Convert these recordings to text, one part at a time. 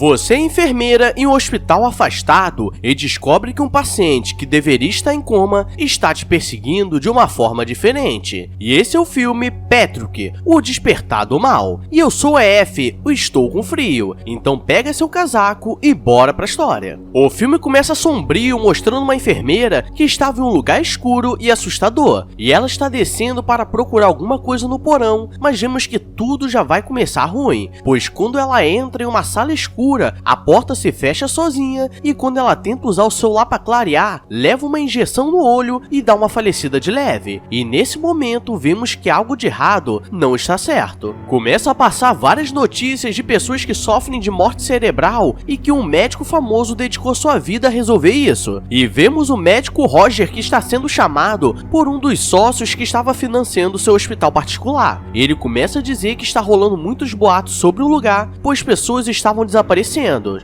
Você é enfermeira em um hospital afastado e descobre que um paciente que deveria estar em coma está te perseguindo de uma forma diferente. E esse é o filme Patrick, o Despertar do Mal. E eu sou a F, o Estou com Frio. Então pega seu casaco e bora pra história. O filme começa sombrio, mostrando uma enfermeira que estava em um lugar escuro e assustador. E ela está descendo para procurar alguma coisa no porão, mas vemos que tudo já vai começar ruim, pois quando ela entra em uma sala escura, a porta se fecha sozinha e quando ela tenta usar o celular para clarear, leva uma injeção no olho e dá uma falecida de leve. E nesse momento vemos que algo de errado não está certo. Começa a passar várias notícias de pessoas que sofrem de morte cerebral e que um médico famoso dedicou sua vida a resolver isso. E vemos o médico Roger, que está sendo chamado por um dos sócios que estava financiando seu hospital particular. Ele começa a dizer que está rolando muitos boatos sobre o lugar, pois pessoas estavam desaparecendo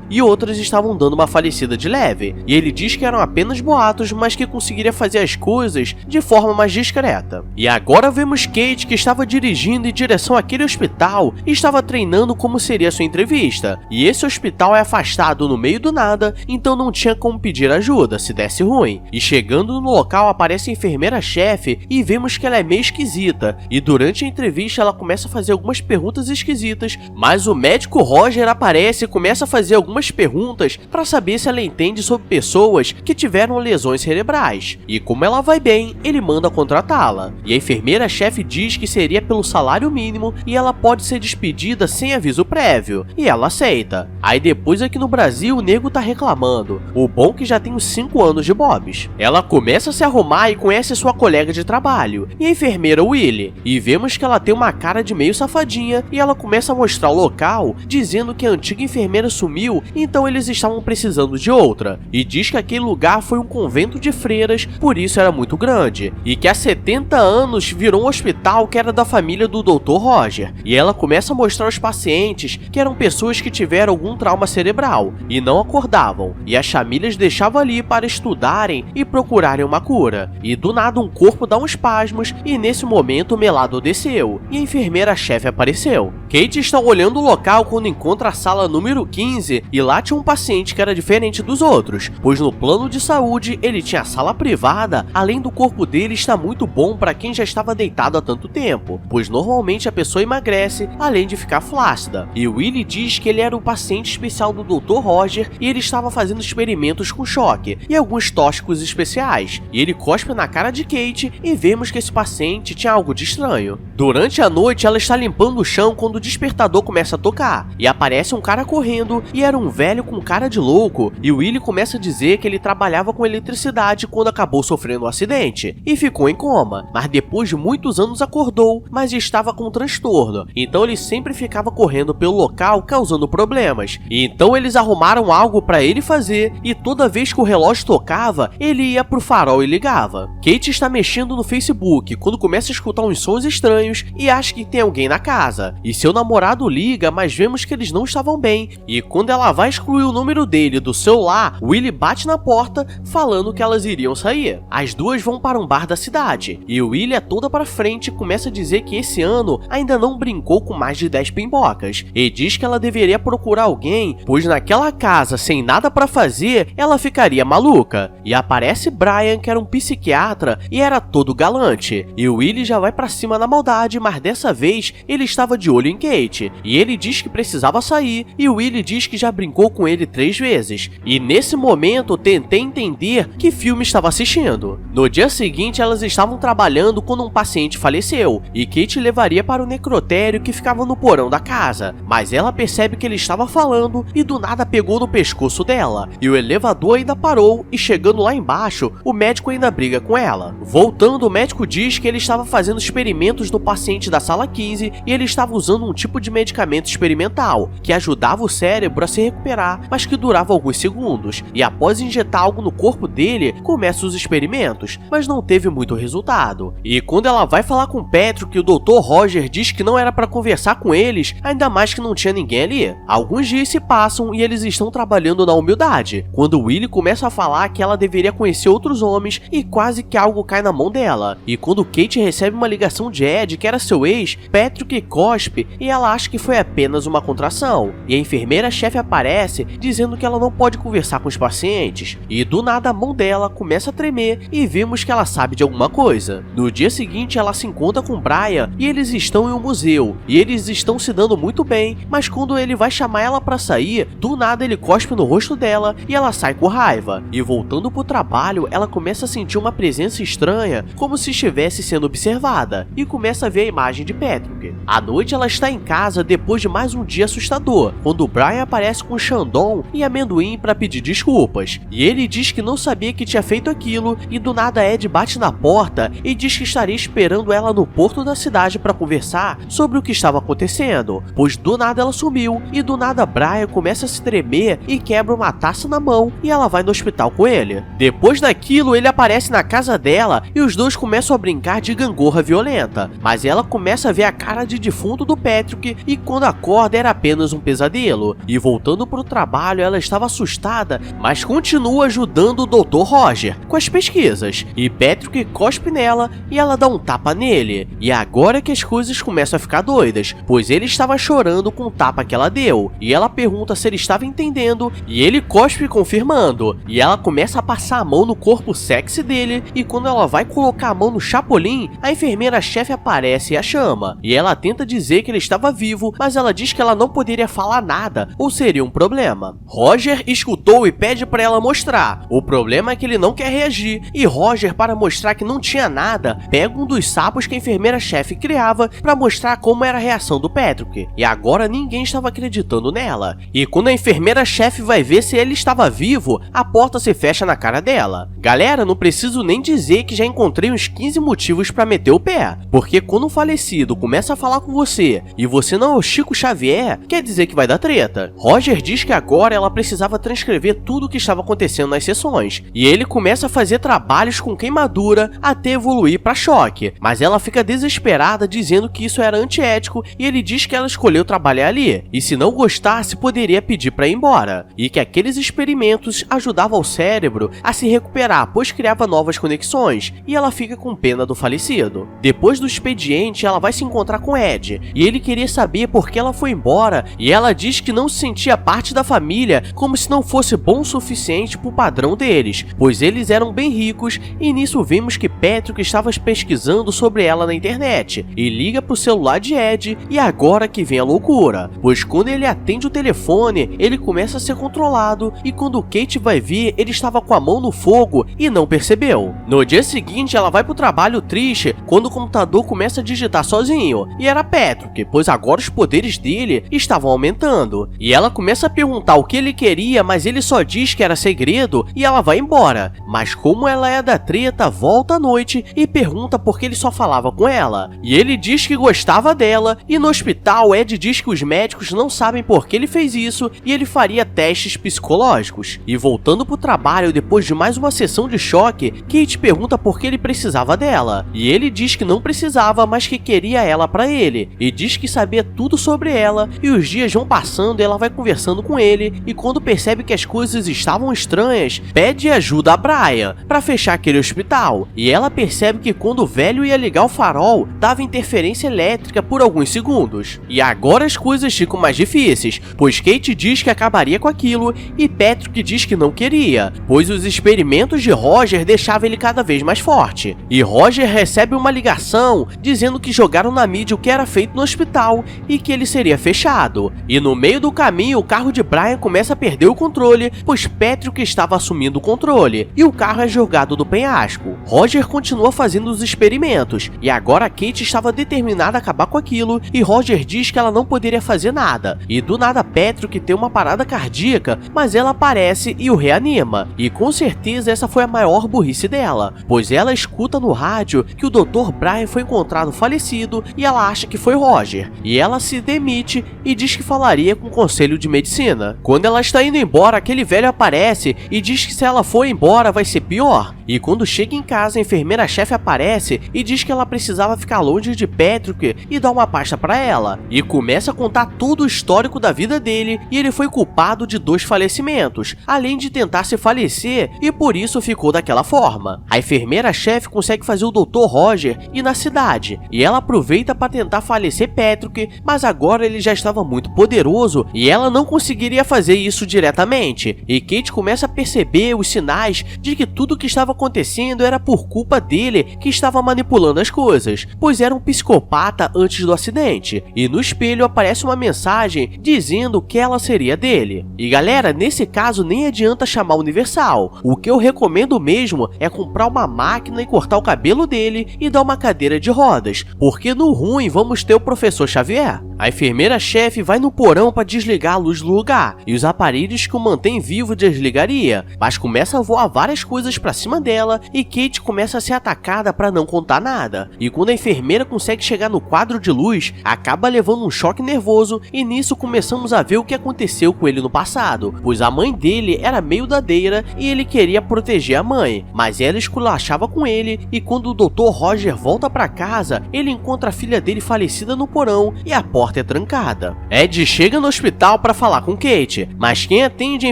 e outras estavam dando uma falecida de leve. E ele diz que eram apenas boatos, mas que conseguiria fazer as coisas de forma mais discreta. E agora vemos Kate, que estava dirigindo em direção àquele hospital e estava treinando como seria sua entrevista. E esse hospital é afastado no meio do nada, então não tinha como pedir ajuda se desse ruim. E chegando no local aparece a enfermeira-chefe e vemos que ela é meio esquisita. E durante a entrevista ela começa a fazer algumas perguntas esquisitas, mas o médico Roger aparece e começa a fazer algumas perguntas para saber se ela entende sobre pessoas que tiveram lesões cerebrais. E como ela vai bem, ele manda contratá-la. E a enfermeira-chefe diz que seria pelo salário mínimo e ela pode ser despedida sem aviso prévio. E ela aceita. Aí depois aqui no Brasil o nego tá reclamando. O bom que já tem uns 5 anos de bobs. Ela começa a se arrumar e conhece sua colega de trabalho, e a enfermeira Willy. E vemos que ela tem uma cara de meio safadinha e ela começa a mostrar o local, dizendo que a antiga enfermeira sumiu, então eles estavam precisando de outra. E diz que aquele lugar foi um convento de freiras, por isso era muito grande. E que há 70 anos virou um hospital que era da família do Dr. Roger. E ela começa a mostrar os pacientes que eram pessoas que tiveram algum trauma cerebral e não acordavam. E as famílias deixavam ali para estudarem e procurarem uma cura. E do nada um corpo dá uns espasmos e nesse momento o melado desceu e a enfermeira-chefe apareceu. Kate está olhando o local quando encontra a sala número 15 e lá tinha um paciente que era diferente dos outros, pois no plano de saúde ele tinha sala privada, além do corpo dele estar muito bom para quem já estava deitado há tanto tempo, pois normalmente a pessoa emagrece além de ficar flácida. E Willy diz que ele era o paciente especial do Dr. Roger e ele estava fazendo experimentos com choque e alguns tóxicos especiais. E ele cospe na cara de Kate e vemos que esse paciente tinha algo de estranho. Durante a noite ela está limpando o chão quando o despertador começa a tocar e aparece um cara correndo e era um velho com cara de louco. E Willy começa a dizer que ele trabalhava com eletricidade quando acabou sofrendo um acidente e ficou em coma, mas depois de muitos anos acordou, mas estava com um transtorno, então ele sempre ficava correndo pelo local causando problemas. E então eles arrumaram algo para ele fazer e toda vez que o relógio tocava, ele ia pro farol e ligava. Kate está mexendo no Facebook quando começa a escutar uns sons estranhos e acha que tem alguém na casa. E seu namorado liga, mas vemos que eles não estavam bem. E quando ela vai excluir o número dele do celular, Willy bate na porta falando que elas iriam sair. As duas vão para um bar da cidade e Willy é toda para frente e começa a dizer que esse ano ainda não brincou com mais de 10 pimbocas e diz que ela deveria procurar alguém, pois naquela casa sem nada para fazer ela ficaria maluca. E aparece Brian, que era um psiquiatra e era todo galante, e Willy já vai para cima na maldade, mas dessa vez ele estava de olho em Kate e ele diz que precisava sair e Willy diz que já brincou com ele 3 vezes. E nesse momento tentei entender que filme estava assistindo. No dia seguinte elas estavam trabalhando quando um paciente faleceu e Kate levaria para o necrotério que ficava no porão da casa, mas ela percebe que ele estava falando e do nada pegou no pescoço dela e o elevador ainda parou e chegando lá embaixo o médico ainda briga com ela. Voltando, o médico diz que ele estava fazendo experimentos no paciente da sala 15 e ele estava usando um tipo de medicamento experimental que ajudava o cérebro a se recuperar, mas que durava alguns segundos. E após injetar algo no corpo dele, começam os experimentos, mas não teve muito resultado. E quando ela vai falar com Patrick, o Dr. Roger diz que não era para conversar com eles, ainda mais que não tinha ninguém ali. Alguns dias se passam e eles estão trabalhando na humildade, quando Willy começa a falar que ela deveria conhecer outros homens e quase que algo cai na mão dela. E quando Kate recebe uma ligação de Ed, que era seu ex, Patrick cospe e ela acha que foi apenas uma contração. E a enfermeira enfermeira-chefe aparece dizendo que ela não pode conversar com os pacientes, e do nada a mão dela começa a tremer e vemos que ela sabe de alguma coisa. No dia seguinte ela se encontra com Brian e eles estão em um museu, e eles estão se dando muito bem, mas quando ele vai chamar ela pra sair, do nada ele cospe no rosto dela e ela sai com raiva. E voltando pro trabalho, ela começa a sentir uma presença estranha, como se estivesse sendo observada, e começa a ver a imagem de Patrick. À noite ela está em casa depois de mais um dia assustador, quando o Brian aparece com Shandong e amendoim para pedir desculpas, e ele diz que não sabia que tinha feito aquilo, e do nada Ed bate na porta e diz que estaria esperando ela no porto da cidade para conversar sobre o que estava acontecendo, pois do nada ela sumiu, e do nada Brian começa a se tremer e quebra uma taça na mão e ela vai no hospital com ele. Depois daquilo ele aparece na casa dela e os dois começam a brincar de gangorra violenta, mas ela começa a ver a cara de defunto do Patrick e quando acorda era apenas um pesadelo. E voltando pro trabalho ela estava assustada, mas continua ajudando o Dr. Roger com as pesquisas, e Patrick cospe nela e ela dá um tapa nele, e agora que as coisas começam a ficar doidas, pois ele estava chorando com o tapa que ela deu, e ela pergunta se ele estava entendendo, e ele cospe confirmando, e ela começa a passar a mão no corpo sexy dele, e quando ela vai colocar a mão no Chapolin, a enfermeira-chefe aparece e a chama, e ela tenta dizer que ele estava vivo, mas ela diz que ela não poderia falar nada, ou seria um problema. Roger escutou e pede para ela mostrar. O problema é que ele não quer reagir, e Roger, para mostrar que não tinha nada, pega um dos sapos que a enfermeira-chefe criava para mostrar como era a reação do Patrick, e agora ninguém estava acreditando nela. E quando a enfermeira-chefe vai ver se ele estava vivo, a porta se fecha na cara dela. Galera, não preciso nem dizer que já encontrei uns 15 motivos para meter o pé, porque quando um falecido começa a falar com você e você não é o Chico Xavier, quer dizer que vai dar treta. Roger diz que agora ela precisava transcrever tudo o que estava acontecendo nas sessões, e ele começa a fazer trabalhos com queimadura até evoluir para choque, mas ela fica desesperada dizendo que isso era antiético e ele diz que ela escolheu trabalhar ali, e se não gostasse poderia pedir para ir embora, e que aqueles experimentos ajudavam o cérebro a se recuperar, pois criava novas conexões, e ela fica com pena do falecido. Depois do expediente ela vai se encontrar com Ed, e ele queria saber por que ela foi embora, e ela diz que não se sentia parte da família, como se não fosse bom o suficiente pro padrão deles, pois eles eram bem ricos, e nisso vimos que Patrick estava pesquisando sobre ela na internet, e liga pro celular de Ed, e agora que vem a loucura, pois quando ele atende o telefone, ele começa a ser controlado, e quando Kate vai ver, ele estava com a mão no fogo e não percebeu. No dia seguinte ela vai pro trabalho triste, quando o computador começa a digitar sozinho, e era Patrick, pois agora os poderes dele estavam aumentando, e ela começa a perguntar o que ele queria, mas ele só diz que era segredo, e ela vai embora, mas como ela é da treta, volta à noite e pergunta por que ele só falava com ela, e ele diz que gostava dela, e no hospital Ed diz que os médicos não sabem por que ele fez isso, e ele faria testes psicológicos. E voltando pro trabalho depois de mais uma sessão de choque, Kate pergunta por que ele precisava dela, e ele diz que não precisava, mas que queria ela pra ele, e diz que sabia tudo sobre ela, e os dias vão passando e ela vai conversando com ele, e quando percebe que as coisas estavam estranhas, pede ajuda a Brian pra fechar aquele hospital, e ela percebe que quando o velho ia ligar o farol, dava interferência elétrica por alguns segundos. E agora as coisas ficam mais difíceis, pois Kate diz que acabaria com aquilo, e Patrick diz que não queria, pois os experimentos de Roger deixavam ele cada vez mais forte. E Roger recebe uma ligação dizendo que jogaram na mídia o que era feito no hospital e que ele seria fechado. E no meio do caminho o carro de Brian começa a perder o controle, pois Patrick estava assumindo o controle, e o carro é jogado do penhasco. Roger continua fazendo os experimentos, e agora Kate estava determinada a acabar com aquilo, e Roger diz que ela não poderia fazer nada, e do nada Patrick tem uma parada cardíaca, mas ela aparece e o reanima, e com certeza essa foi a maior burrice dela, pois ela escuta no rádio que o Dr. Brian foi encontrado falecido e ela acha que foi Roger, e ela se demite e diz que falaria com o conselho de medicina. Quando ela está indo embora, aquele velho aparece e diz que se ela for embora vai ser pior, e quando chega em casa a enfermeira-chefe aparece e diz que ela precisava ficar longe de Patrick e dá uma pasta para ela, e começa a contar todo o histórico da vida dele, e ele foi culpado de 2 falecimentos, além de tentar se falecer, e por isso ficou daquela forma. A enfermeira-chefe consegue fazer o Dr. Roger ir na cidade, e ela aproveita para tentar falecer Patrick, mas agora ele já estava muito poderoso nervoso e ela não conseguiria fazer isso diretamente. E Kate começa a perceber os sinais de que tudo o que estava acontecendo era por culpa dele, que estava manipulando as coisas, pois era um psicopata antes do acidente. E no espelho aparece uma mensagem dizendo que ela seria dele. E galera, nesse caso nem adianta chamar Universal. O que eu recomendo mesmo é comprar uma máquina e cortar o cabelo dele e dar uma cadeira de rodas, porque no ruim vamos ter o Professor Xavier. A enfermeira-chefe vai no porão para desligar a luz do lugar, e os aparelhos que o mantém vivo desligaria, mas começa a voar várias coisas para cima dela e Kate começa a ser atacada para não contar nada. E quando a enfermeira consegue chegar no quadro de luz, acaba levando um choque nervoso e nisso começamos a ver o que aconteceu com ele no passado, pois a mãe dele era meio dadeira e ele queria proteger a mãe, mas ela esculachava com ele e quando o Dr. Roger volta para casa, ele encontra a filha dele falecida no porão e a porta é trancada. Ed chega no hospital para falar com Kate, mas quem atende é a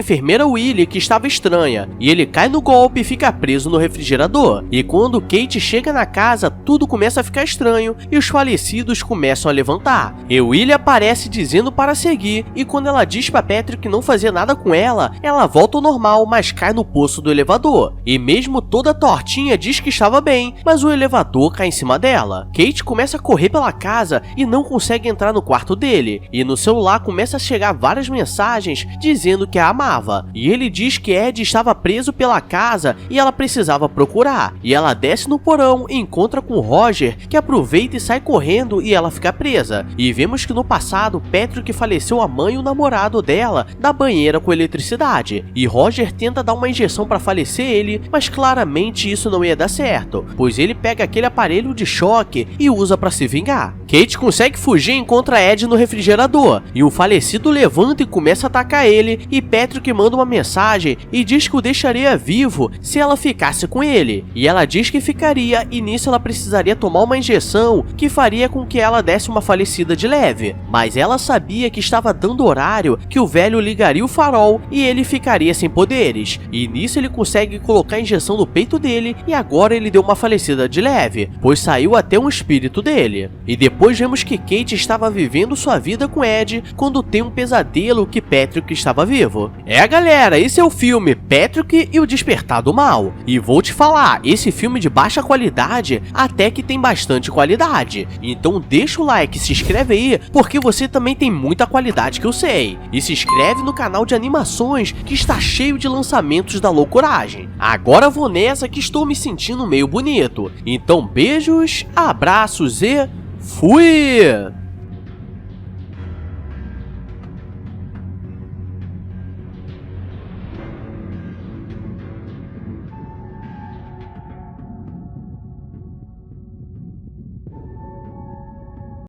enfermeira Willie, que estava estranha, e ele cai no golpe e fica preso no refrigerador. E quando Kate chega na casa, tudo começa a ficar estranho e os falecidos começam a levantar. E Willie aparece dizendo para seguir, e quando ela diz para Patrick não fazer nada com ela, ela volta ao normal, mas cai no poço do elevador. E mesmo toda tortinha diz que estava bem, mas o elevador cai em cima dela. Kate começa a correr pela casa e não consegue entrar no quarto dele, e no celular começa a chegar várias mensagens dizendo que a amava, e ele diz que Ed estava preso pela casa e ela precisava procurar, e ela desce no porão e encontra com Roger, que aproveita e sai correndo e ela fica presa, e vemos que no passado Patrick faleceu a mãe e o namorado dela da banheira com eletricidade, e Roger tenta dar uma injeção para falecer ele, mas claramente isso não ia dar certo, pois ele pega aquele aparelho de choque e usa para se vingar. Kate consegue fugir e encontra Ed no refrigerador, e o falecido levanta e começa a atacar ele, e Patrick manda uma mensagem e diz que o deixaria vivo se ela ficasse com ele, e ela diz que ficaria e nisso ela precisaria tomar uma injeção que faria com que ela desse uma falecida de leve, mas ela sabia que estava dando horário que o velho ligaria o farol e ele ficaria sem poderes, e nisso ele consegue colocar a injeção no peito dele e agora ele deu uma falecida de leve, pois saiu até um espírito dele. E depois vemos que Kate estava vivendo sua vida com Ed quando tem um pesadelo que Patrick estava vivo. Galera, esse é o filme Patrick e o Despertar do Mal. E vou te falar, esse filme de baixa qualidade até que tem bastante qualidade. Então deixa o like, se inscreve aí, porque você também tem muita qualidade que eu sei. E se inscreve no canal de animações que está cheio de lançamentos da loucuragem. Agora vou nessa que estou me sentindo meio bonito. Então beijos, abraços e fui!